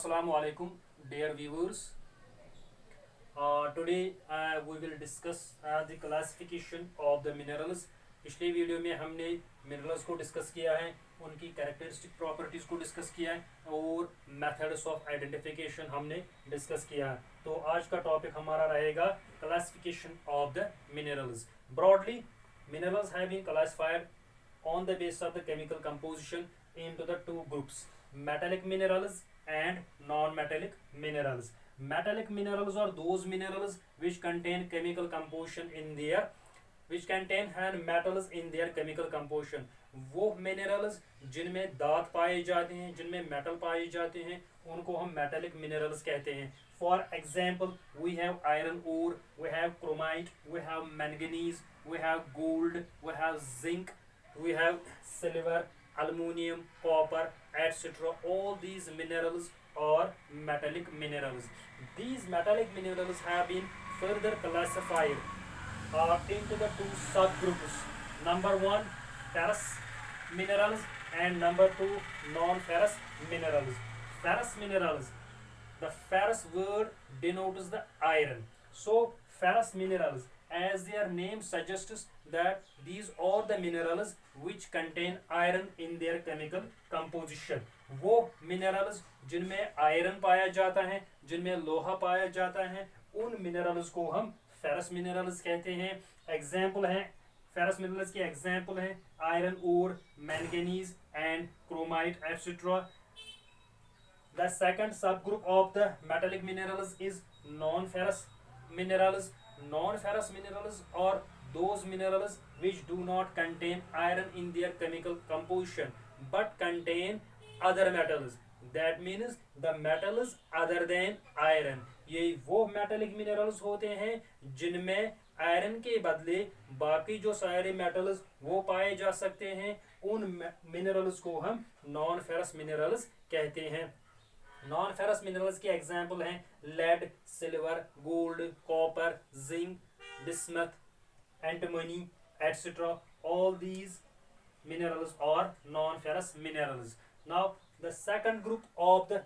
Assalamu alaikum, dear viewers. Today we will discuss the classification of the minerals. पिछले video में हमने minerals को discuss किया है, उनकी कैरेक्टरिस्टिक प्रॉपर्टीज को डिस्कस किया है और मेथड्स ऑफ आइडेंटिफिकेशन हमने डिस्कस किया है. तो आज का टॉपिक हमारा रहेगा classification of the minerals. Broadly minerals have been classified on the basis of the chemical composition into the two groups, metallic minerals and non-metallic minerals. Metallic minerals are those minerals which contain chemical composition in their which contain metals in their chemical composition. वो minerals जिनमें धात पाए जाते हैं, जिनमें metal पाए जाते हैं, उनको हम metallic minerals कहते हैं. For example, we have iron ore, we have chromite, we have manganese, we have gold, we have zinc, we have silver, aluminium, copper, etc. All these minerals are metallic minerals. These metallic minerals have been further classified into the two subgroups. Number one, ferrous minerals, and number two, non-ferrous minerals. Ferrous minerals. The ferrous word denotes the iron. So ferrous minerals, as their name suggests, that these are the minerals which contain iron in their chemical composition. वो minerals जिनमें iron पाया जाता है, जिनमें लोहा पाया जाता है, उन minerals को हम ferrous minerals कहते हैं. Example हैं ferrous minerals के example हैं iron ore, manganese and chromite, etc. The second subgroup of the metallic minerals is non-ferrous minerals. Non-ferrous minerals are those minerals which do not contain iron in their chemical composition but contain other metals. That means the metals other than iron. ये वो metallic minerals होते हैं जिनमें iron के बदले बाकी जो सारे मेटल्स वो पाए जा सकते हैं. उन मिनरल्स को हम नॉन फेरस मिनरल्स कहते हैं. नॉन फेरस मिनरल्स के एग्जाम्पल हैं lead, silver, gold, copper, zinc, bismuth, antimony, etcetera. All these minerals are non-ferrous minerals. Now the second group of the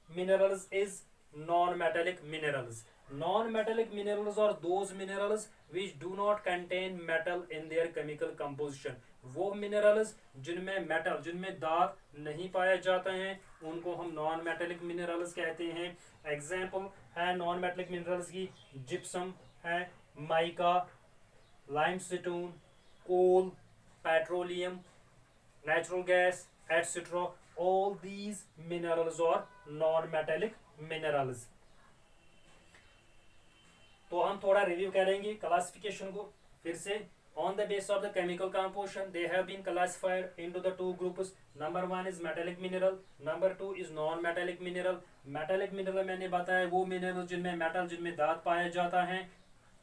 minerals is non-metallic minerals. Non-metallic minerals are those minerals which do not contain metal in their chemical composition. वो minerals जिनमें metal, जिनमें धात नहीं पाया जाता है, उनको हम non-metallic minerals कहते हैं. Example है non-metallic minerals की gypsum है, mica, limestone, coal, petroleum, natural gas, etc. All these minerals are non-metallic minerals. तो हम थोड़ा रिव्यू करेंगे क्लासिफिकेशन को फिर से. On the basis of the chemical composition, they have been classified into the two groups. Number one is metallic mineral, number two is non-metallic mineral. Metallic mineral मैंने बताया वो mineral जिनमें metal, जिनमें धात पाया जाता है.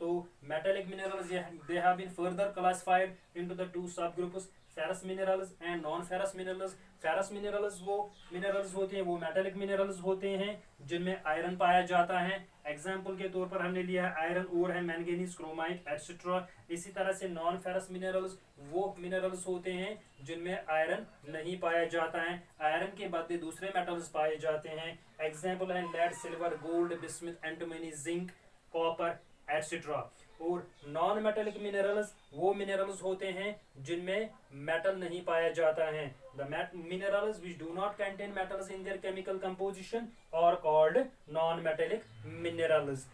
तो metallic minerals they have been further classified into the two subgroups, ferrous minerals and non-ferrous minerals. ferrous minerals वो minerals होते हैं, वो metallic minerals होते हैं जिनमें iron पाया जाता है. एग्जाम्पल के तौर पर हमने लिया है आयरन ओर है, मैंगनीज, क्रोमाइट, एटसेट्रा. इसी तरह से नॉन फेरस मिनरल्स वो मिनरल्स होते हैं जिनमें आयरन नहीं पाया जाता है, आयरन के बदले दूसरे मेटल्स पाए जाते हैं. एग्जाम्पल है lead, silver, gold, bismuth, antimony, zinc, copper, etcetera. और नॉन मेटेलिक मिनरल्स वो मिनरल्स होते हैं जिनमें मेटल नहीं पाया जाता है. The minerals which do not contain metals in their chemical composition are called non metallic minerals.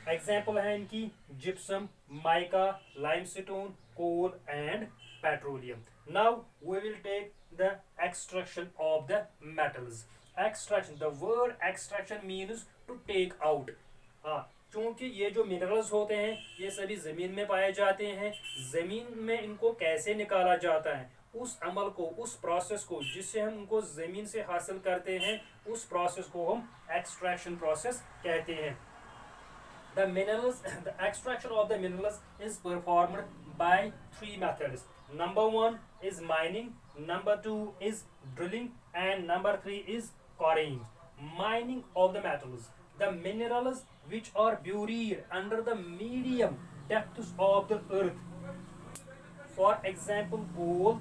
Example है इनकी gypsum, mica, limestone, coal and petroleum. Now we will take the extraction of the metals. Extraction, the word extraction means to take out. क्योंकि ये जो minerals होते हैं ये सभी जमीन में पाए जाते हैं. जमीन में इनको कैसे निकाला जाता है, उस अमल को, उस प्रोसेस को जिससे हम उनको जमीन से हासिल करते हैं, उस प्रोसेस को हम एक्सट्रैक्शन प्रोसेस कहते हैं. The minerals, the extraction of the minerals is performed by three methods. Number one is mining, number two is drilling and number three is quarrying. Mining of the metals, the minerals which are buried under the medium depths of the earth. For example, coal,